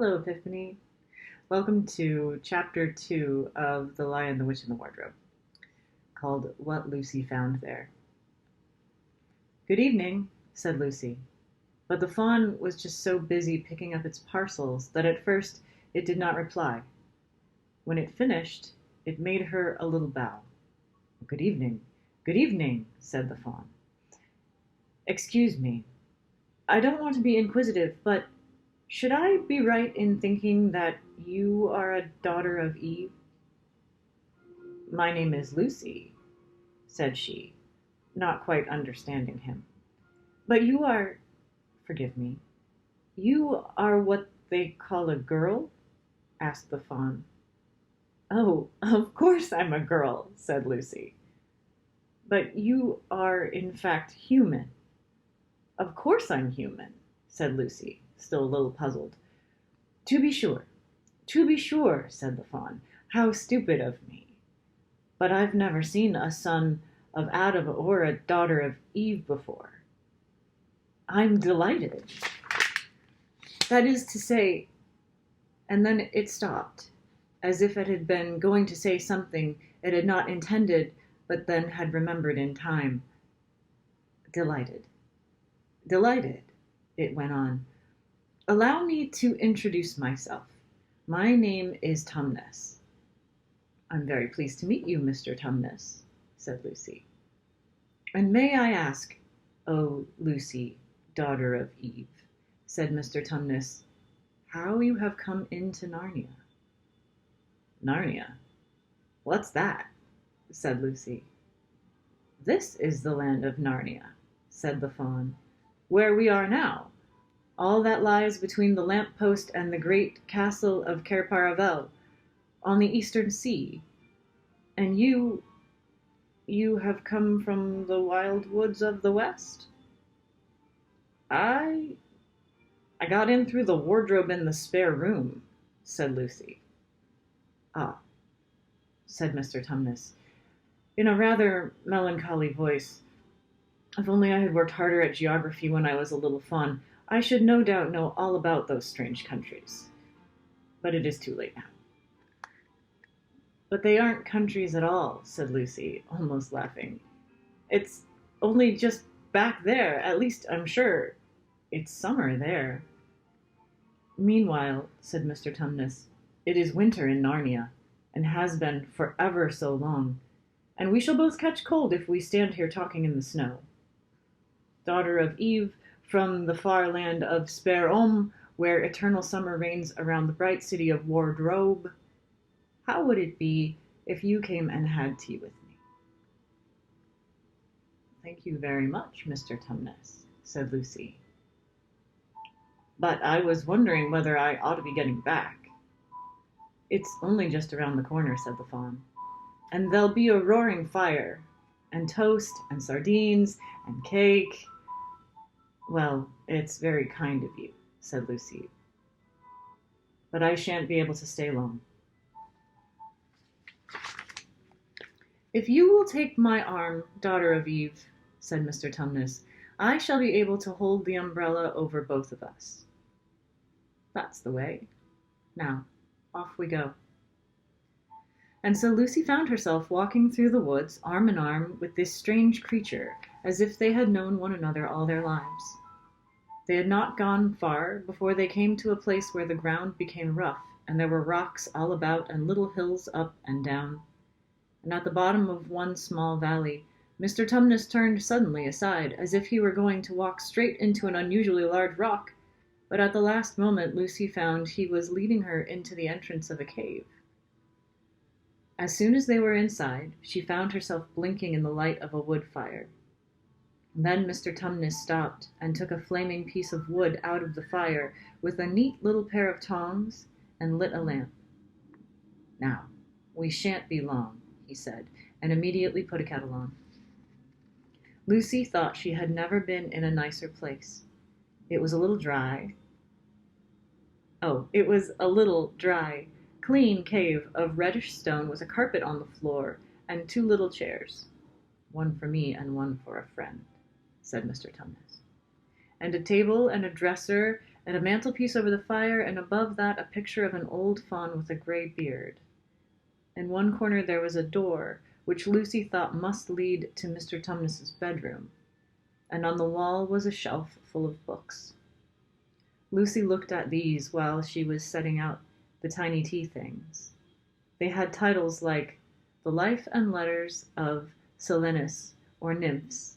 Hello, Epiphany. Welcome to Chapter 2 of The Lion, the Witch, and the Wardrobe, called What Lucy Found There. Good evening, said Lucy, but the fawn was just so busy picking up its parcels that at first it did not reply. When it finished, it made her a little bow. Good evening, said the fawn. Excuse me, I don't want to be inquisitive, but should I be right in thinking that you are a daughter of Eve? My name is Lucy, said she, not quite understanding him. But you are, forgive me, you are what they call a girl? Asked the fawn. Oh, of course I'm a girl, said Lucy. But you are in fact human. Of course I'm human, said Lucy, still a little puzzled. To be sure, said the fawn. How stupid of me. But I've never seen a son of Adam or a daughter of Eve before. I'm delighted. That is to say, and then it stopped, as if it had been going to say something it had not intended, but then had remembered in time. Delighted, it went on. Allow me to introduce myself. My name is Tumnus. I'm very pleased to meet you, Mr. Tumnus, said Lucy. And may I ask, oh, Lucy, daughter of Eve, said Mr. Tumnus, how you have come into Narnia? Narnia? What's that? Said Lucy. This is the land of Narnia, said the fawn, where we are now. All that lies between the lamp-post and the great castle of Cair Paravel, on the eastern sea. And you have come from the wild woods of the west? I got in through the wardrobe in the spare room, said Lucy. Ah, said Mr. Tumnus, in a rather melancholy voice. If only I had worked harder at geography when I was a little fawn, I should no doubt know all about those strange countries. But it is too late now. But they aren't countries at all, said Lucy, almost laughing. It's only just back there, at least I'm sure. It's summer there. Meanwhile, said Mr. Tumnus, it is winter in Narnia, and has been for ever so long, and we shall both catch cold if we stand here talking in the snow. Daughter of Eve, from the far land of Spare Om, where eternal summer reigns around the bright city of Wardrobe, how would it be if you came and had tea with me? Thank you very much, Mr. Tumnus, said Lucy. But I was wondering whether I ought to be getting back. It's only just around the corner, said the fawn. And there'll be a roaring fire, and toast, and sardines, and cake. Well, it's very kind of you, said Lucy. But I shan't be able to stay long. If you will take my arm, daughter of Eve, said Mr. Tumnus, I shall be able to hold the umbrella over both of us. That's the way. Now, off we go. And so Lucy found herself walking through the woods, arm in arm with this strange creature, as if they had known one another all their lives. They had not gone far before they came to a place where the ground became rough, and there were rocks all about and little hills up and down. And at the bottom of one small valley, Mr. Tumnus turned suddenly aside, as if he were going to walk straight into an unusually large rock, but at the last moment Lucy found he was leading her into the entrance of a cave. As soon as they were inside, she found herself blinking in the light of a wood fire. Then Mr. Tumnus stopped and took a flaming piece of wood out of the fire with a neat little pair of tongs and lit a lamp. Now, we shan't be long, he said, and immediately put a kettle on. Lucy thought she had never been in a nicer place. It was a little dry, clean cave of reddish stone with a carpet on the floor and two little chairs, one for me and one for a friend, said Mr. Tumnus, and a table and a dresser and a mantelpiece over the fire, and above that a picture of an old faun with a grey beard. In one corner there was a door, which Lucy thought must lead to Mr. Tumnus's bedroom, and on the wall was a shelf full of books. Lucy looked at these while she was setting out the tiny tea things. They had titles like The Life and Letters of Silenus or Nymphs,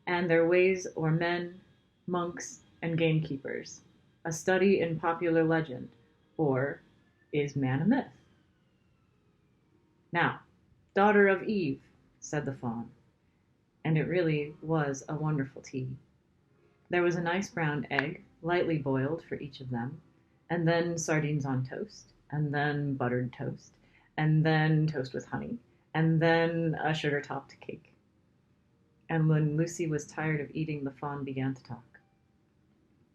and Their Ways or Men, Monks, and Gamekeepers, A Study in Popular Legend, or Is Man a Myth? Now, daughter of Eve, said the faun, and it really was a wonderful tea. There was a nice brown egg, lightly boiled for each of them, and then sardines on toast, and then buttered toast, and then toast with honey, and then a sugar-topped cake. And when Lucy was tired of eating, the faun began to talk.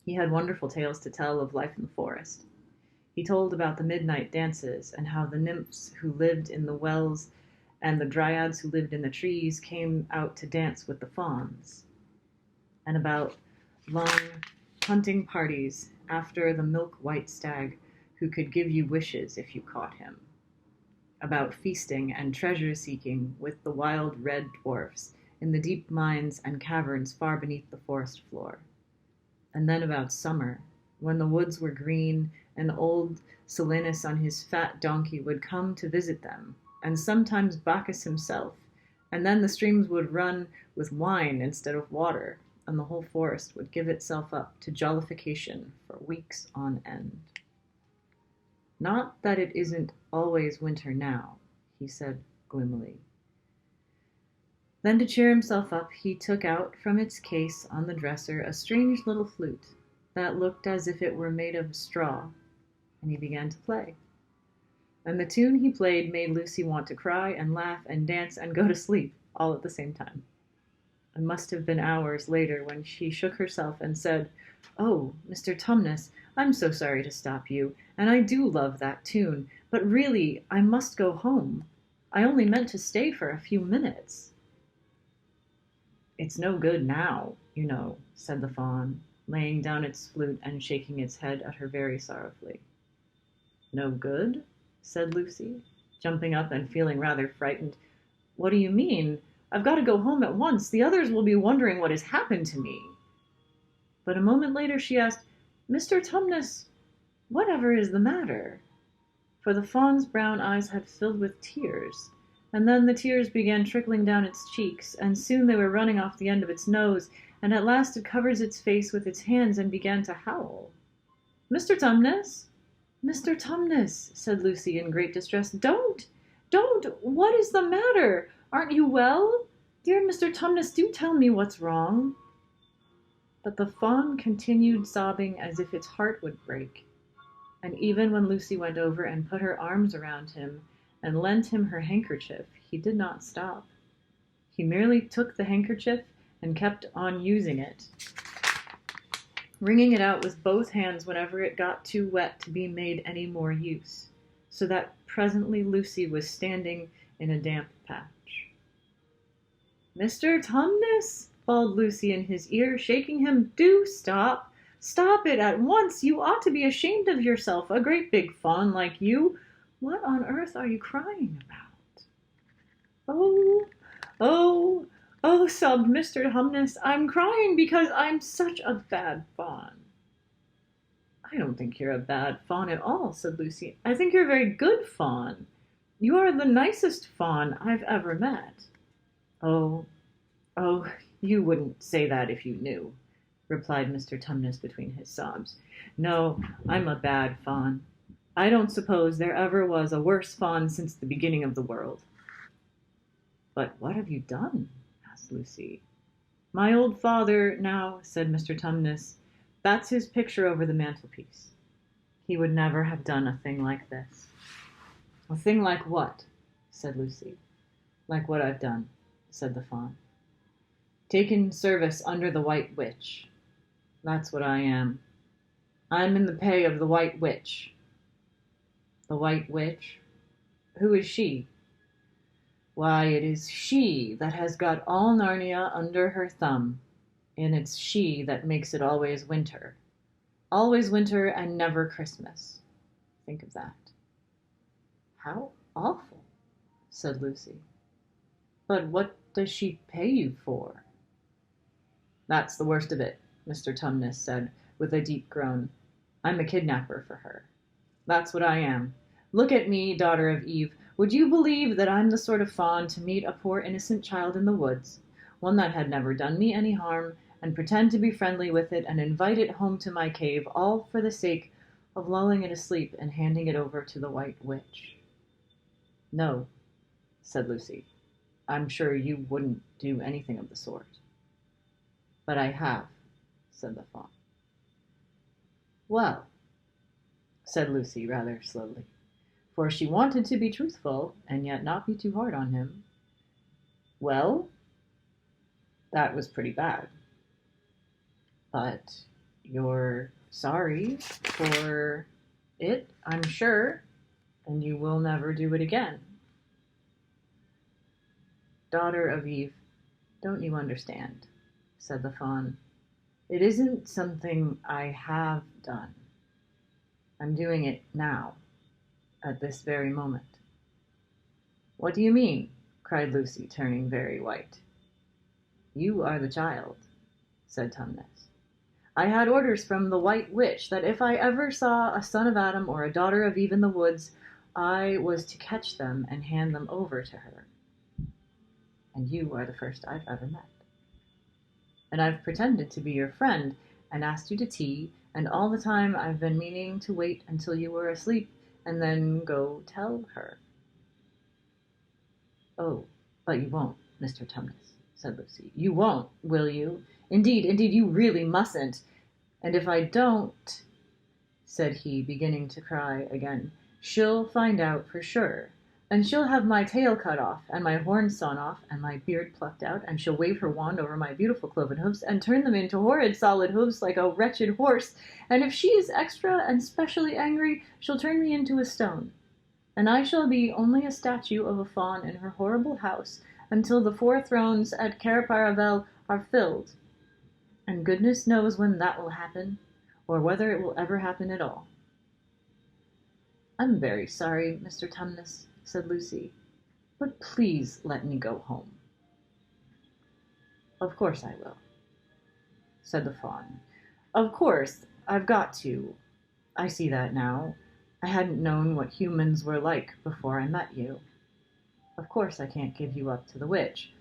He had wonderful tales to tell of life in the forest. He told about the midnight dances, and how the nymphs who lived in the wells and the dryads who lived in the trees came out to dance with the fauns, and about long hunting parties after the milk-white stag who could give you wishes if you caught him, about feasting and treasure-seeking with the wild red dwarfs in the deep mines and caverns far beneath the forest floor, and then about summer, when the woods were green and old Silenus on his fat donkey would come to visit them, and sometimes Bacchus himself, and then the streams would run with wine instead of water, and the whole forest would give itself up to jollification for weeks on end. Not that it isn't always winter now, he said gloomily. Then to cheer himself up, he took out from its case on the dresser a strange little flute that looked as if it were made of straw, and he began to play. And the tune he played made Lucy want to cry and laugh and dance and go to sleep all at the same time. It must have been hours later when she shook herself and said, "Oh, Mr. Tumnus, I'm so sorry to stop you, and I do love that tune, but really I must go home. I only meant to stay for a few minutes." "It's no good now, you know," said the faun, laying down its flute and shaking its head at her very sorrowfully. "No good?" said Lucy, jumping up and feeling rather frightened. "What do you mean? I've got to go home at once. The others will be wondering what has happened to me." But a moment later she asked, "Mr. Tumnus, whatever is the matter?" For the faun's brown eyes had filled with tears, and then the tears began trickling down its cheeks, and soon they were running off the end of its nose, and at last it covers its face with its hands and began to howl. "Mr. Tumnus? Mr. Tumnus," said Lucy in great distress, Don't! What is the matter? Aren't you well? Dear Mr. Tumnus, do tell me what's wrong." But the faun continued sobbing as if its heart would break, and even when Lucy went over and put her arms around him and lent him her handkerchief, he did not stop. He merely took the handkerchief and kept on using it, wringing it out with both hands whenever it got too wet to be made any more use, so that presently Lucy was standing in a damp patch. "Mr. Tumnus," bawled Lucy in his ear, shaking him, "do stop! Stop it at once! You ought to be ashamed of yourself, a great big faun like you. What on earth are you crying about?" Oh, sobbed Mr. Tumnus, "I'm crying because I'm such a bad faun." "I don't think you're a bad faun at all," said Lucy. "I think you're a very good faun. You are the nicest faun I've ever met." Oh, you wouldn't say that if you knew," replied Mr. Tumnus between his sobs. "No, I'm a bad faun. I don't suppose there ever was a worse faun since the beginning of the world." "But what have you done?" asked Lucy. "My old father, now," said Mr. Tumnus, "that's his picture over the mantelpiece. He would never have done a thing like this." "A thing like what?" said Lucy. "Like what I've done," said the faun. "Taken service under the White Witch. That's what I am. I'm in the pay of the White Witch." "The White Witch? Who is she?" "Why, it is she that has got all Narnia under her thumb, and it's she that makes it always winter. Always winter and never Christmas. Think of that. How awful, said Lucy. But what does she pay you for? That's the worst of it, Mr. Tumnus said with a deep groan. I'm a kidnapper for her. That's what I am. Look at me, daughter of Eve. Would you believe that I'm the sort of fawn to meet a poor innocent child in the woods, one that had never done me any harm, and pretend to be friendly with it and invite it home to my cave, all for the sake of lulling it asleep and handing it over to the White Witch? No, said Lucy. I'm sure you wouldn't do anything of the sort. But I have, said the fawn. Well, said Lucy rather slowly, for she wanted to be truthful and yet not be too hard on him. Well, that was pretty bad. But you're sorry for it, I'm sure, and you will never do it again. Daughter of Eve, don't you understand, said the fawn. It isn't something I have done. I'm doing it now, at this very moment. What do you mean? Cried Lucy, turning very white. You are the child, said Tumnus. I had orders from the White Witch that if I ever saw a son of Adam or a daughter of Eve in the woods, I was to catch them and hand them over to her. And you are the first I've ever met. And I've pretended to be your friend and asked you to tea, and all the time I've been meaning to wait until you were asleep and then go tell her. Oh, but you won't, Mr. Tumnus, said Lucy. You won't, will you? Indeed, you really mustn't. And if I don't, said he, beginning to cry again, she'll find out for sure. And she'll have my tail cut off, and my horns sawn off, and my beard plucked out, and she'll wave her wand over my beautiful cloven hoofs, and turn them into horrid solid hoofs like a wretched horse. And if she is extra and specially angry, she'll turn me into a stone. And I shall be only a statue of a fawn in her horrible house, until the 4 thrones at Caraparavel are filled. And goodness knows when that will happen, or whether it will ever happen at all. I'm very sorry, Mr. Tumnus, said Lucy, but please let me go home. Of course I will, said the fawn. Of course, I've got to. I see that now. I hadn't known what humans were like before I met you. Of course I can't give you up to the witch,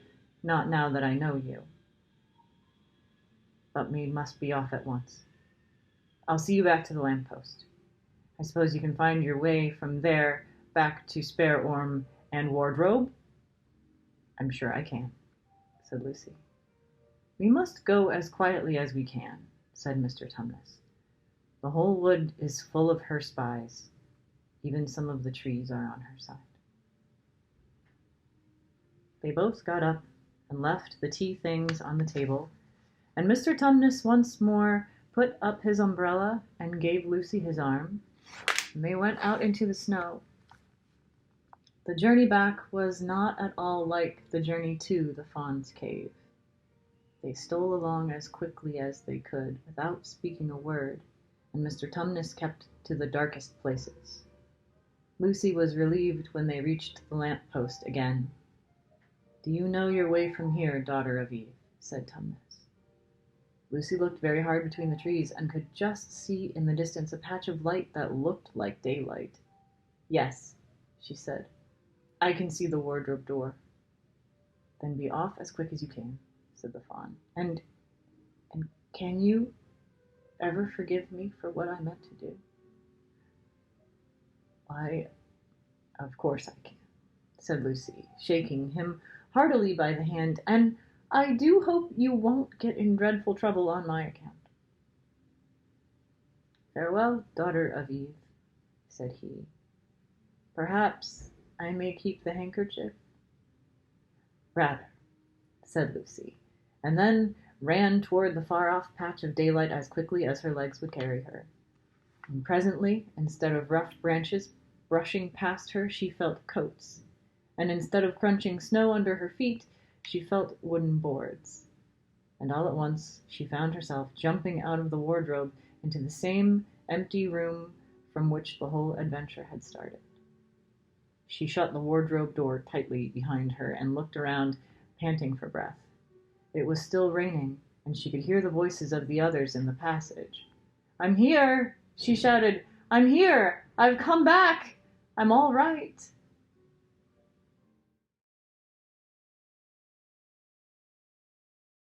not now that I know you. But we must be off at once. I'll see you back to the lamppost. I suppose you can find your way from there back to Spare Orm and Wardrobe? I'm sure I can, said Lucy. We must go as quietly as we can, said Mr. Tumnus. The whole wood is full of her spies. Even some of the trees are on her side. They both got up and left the tea things on the table, and Mr. Tumnus once more put up his umbrella and gave Lucy his arm, and they went out into the snow. The journey back was not at all like the journey to the fawn's cave. They stole along as quickly as they could, without speaking a word, and Mr. Tumnus kept to the darkest places. Lucy was relieved when they reached the lamp-post again. Do you know your way from here, daughter of Eve? Said Tumnus. Lucy looked very hard between the trees, and could just see in the distance a patch of light that looked like daylight. Yes, she said. I can see the wardrobe door. Then be off as quick as you can, said the fawn. And can you ever forgive me for what I meant to do? Why, of course I can, said Lucy, shaking him heartily by the hand, and I do hope you won't get in dreadful trouble on my account. Farewell, daughter of Eve, said he. Perhaps I may keep the handkerchief? Rather, said Lucy, and then ran toward the far-off patch of daylight as quickly as her legs would carry her. And presently, instead of rough branches brushing past her, she felt coats, and instead of crunching snow under her feet, she felt wooden boards. And all at once she found herself jumping out of the wardrobe into the same empty room from which the whole adventure had started. She shut the wardrobe door tightly behind her and looked around, panting for breath. It was still raining, and she could hear the voices of the others in the passage. "I'm here!" she shouted. "I'm here! I've come back! I'm all right!"